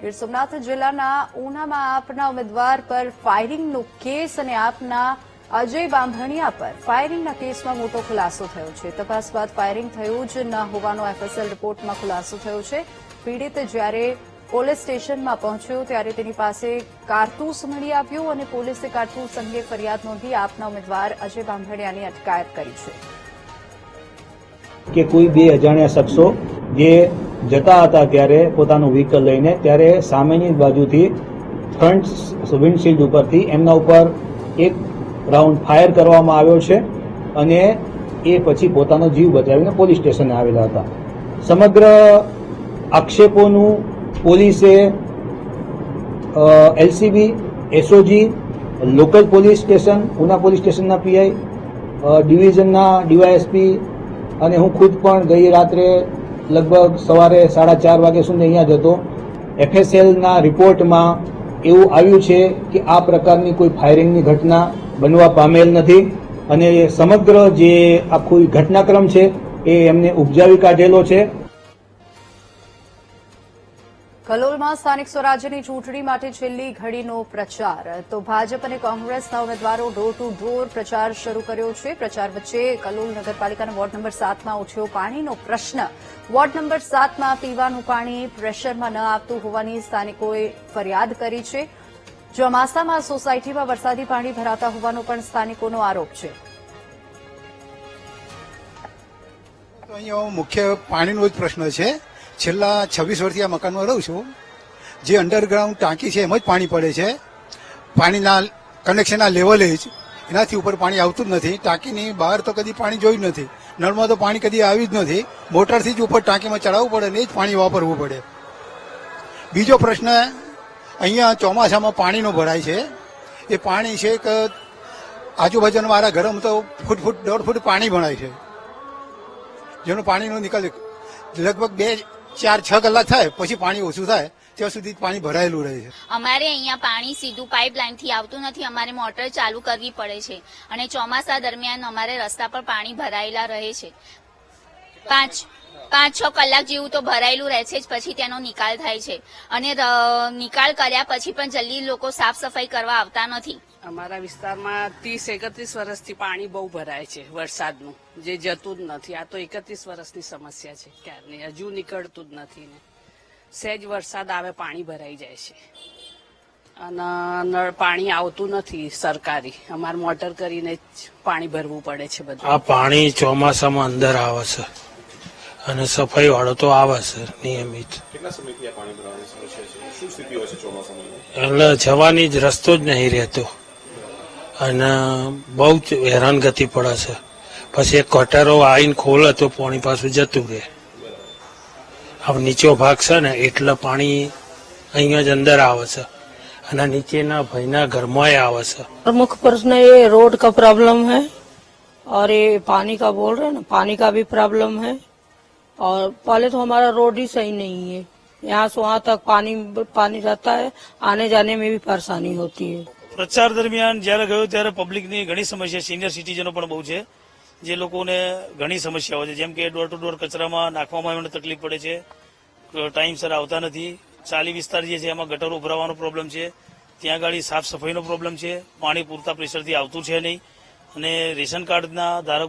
ગીર સોમનાથ જિલ્લાના ઉનામાં આપના ઉમેદવાર પર ફાયરિંગનો કેસ અને આપના અજય બાંભણિયા પર ફાયરિંગના કેસમાં મોટો ખુલાસો થયો છે. તપાસ બાદ ફાયરિંગ થયું જ ન હોવાનો એફએસએલ રિપોર્ટમાં ખુલાસો થયો છે. પીડિત જ્યારે પોલીસ સ્ટેશનમાં પહોંચ્યો ત્યારે તેની પાસે કારતૂસ મળી આવ્યું અને પોલીસે કારતૂસ અંગે ફરિયાદ નોંધી આપના ઉમેદવાર અજય બાંભણિયાની અટકાયત કરી છે. કે કોઈ બે અજાણ્યા શખ્સો જે જતા હતા ત્યારે પોતાનું વ્હીકલ લઈને ત્યારે સામેની બાજુથી ફ્રન્ટ વિન્ડશીલ્ડ ઉપરથી એમના ઉપર એક રાઉન્ડ ફાયર કરવામાં આવ્યો છે અને એ પછી પોતાનો જીવ બચાવીને પોલીસ સ્ટેશને આવેલા હતા. સમગ્ર આક્ષેપોનું પોલીસે LCB, SOG, local police station, Una police સ્ટેશનના પીઆઈ, ડિવિઝનના ડીવાયએસપી અને હું ખુદ પણ ગઈ રાત્રે લગભગ સવારે 4:30 વાગ્યા સુધી અહીંયા જ હતો. એફએસએલના રિપોર્ટમાં એવું આવ્યું છે કે આ પ્રકારની કોઈ ફાયરિંગની ઘટના બનવા પામેલ નથી અને સમગ્ર જે આખું ઘટનાક્રમ છે એ એમને ઉપજાવી કાઢેલો છે. કલોલમાં સ્થાનિક સ્વરાજ્યની ચૂંટણી માટે છેલ્લી ઘડીનો પ્રચાર. તો ભાજપ અને કોંગ્રેસના ઉમેદવારો ડોર ટુ ડોર પ્રચાર શરૂ કર્યો છે. પ્રચાર વચ્ચે કલોલ નગરપાલિકાના વોર્ડ નંબર 7માં ઉઠ્યો પાણીનો પ્રશ્ન. વોર્ડ નંબર 7માં પીવાનું પાણી પ્રેશરમાં ન આવતું હોવાની સ્થાનિકોએ ફરિયાદ કરી છે. ચોમાસામાં સોસાયટીમાં વરસાદી પાણી ભરાતા હોવાનો પણ સ્થાનિકોનો આરોપ છે. અહીંયા મુખ્ય પાણીનો જ પ્રશ્ન છે. છેલ્લા 26 વર્ષથી આ મકાનમાં રહું છું. જે અંડરગ્રાઉન્ડ ટાંકી છે એમાં જ પાણી પડે છે. પાણીના કનેક્શનના લેવલે જ એનાથી ઉપર પાણી આવતું જ નથી. ટાંકીની બહાર તો કદી પાણી જોયું નથી. નળમાં તો પાણી કદી આવ્યું જ નથી. મોટરથી જ ઉપર ટાંકીમાં ચડાવવું પડે ને એ જ પાણી વાપરવું પડે. બીજો પ્રશ્ન અહીંયા ચોમાસામાં પાણીનો ભરાય છે. એ પાણી છે કે આજુબાજુના મારા ઘરમાં તો ફૂટ 1.5 ફૂટ પાણી ભરાય છે. જેનો પાણીનો નિકાલ લગભગ 2-4-6 કલાક થાય પછી પાણી ઓછું થાય ત્યાં સુધી પાણી ભરાયેલું રહે છે. અમારે અહીંયા પાણી સીધું પાઇપલાઇનથી આવતું નથી. અમારે મોટર ચાલુ કરવી પડે છે અને ચોમાસા દરમિયાન અમારે રસ્તા પર પાણી ભરાયેલા રહે છે. 5-6 કલાક જેવું તો ભરાયેલું રહે છે જ પછી તેનો નિકાલ થાય છે અને નિકાલ કર્યા પછી પણ જલ્દી લોકો સાફ સફાઈ કરવા આવતા નથી. અમારા વિસ્તારમાં 30-31 વર્ષથી પાણી બહુ ભરાય છે વરસાદનું, જે જતું જ નથી. આ તો 31 વર્ષની સમસ્યા છે ક્યારની, હજુ નીકળતું જ નથી ને. સહેજ વરસાદ આવે પાણી ભરાઈ જાય છે અને નળ પાણી આવતું નથી સરકારી. અમારે મોટર કરીને જ પાણી ભરવું પડે છે બધું. આ પાણી ચોમાસામાં અંદર આવે છે અને સફાઈ વાળો તો આવે છે નિયમિત. કેટલા સમયથી આ પાણી ભરાવાની સમસ્યા છે? શું સ્થિતિ હોય છે ચોમાસામાં? એટલે જવાની જ રસ્તો જ નહીં રહેતો અને બહુ જ હેરાનગતિ પડે છે. પછી એક કટરો આવીને ખોલે તો પાણી પાછું જતું રહે. હવે નીચો ભાગ છે ને એટલે પાણી અહીંયા જ અંદર આવે છે અને નીચેના ભાઈના ઘરમાં આવે છે. प्रमुख प्रश्न ये रोड का प्रॉब्लम है और ये पानी का बोल रहे हैं ना, पानी का भी प्रॉब्लम है. और पहले तो हमारा रोड ही सही नहीं है. यहाँ से वहाँ तक पानी रहता है, आने जाने में भी परेशानी होती है. પ્રચાર દરમિયાન જયારે ગયો ત્યારે પબ્લિકની ઘણી સમસ્યા, સિનિયર સિટીઝનો પણ બહુ છે, જે લોકોને ઘણી સમસ્યાઓ છે. જેમ કે ડોર ટુ ડોર કચરામાં નાખવામાં એમને તકલીફ પડે છે, ટાઈમસર આવતા નથી. ચાલી વિસ્તાર જે છે એમાં ગટરો ભરાવાનો પ્રોબ્લેમ છે, ત્યાં આગળ સાફ સફાઈનો પ્રોબ્લેમ છે, પાણી પૂરતા પ્રેશરથી આવતું છે નહીં અને રેશન કાર્ડના ધારકો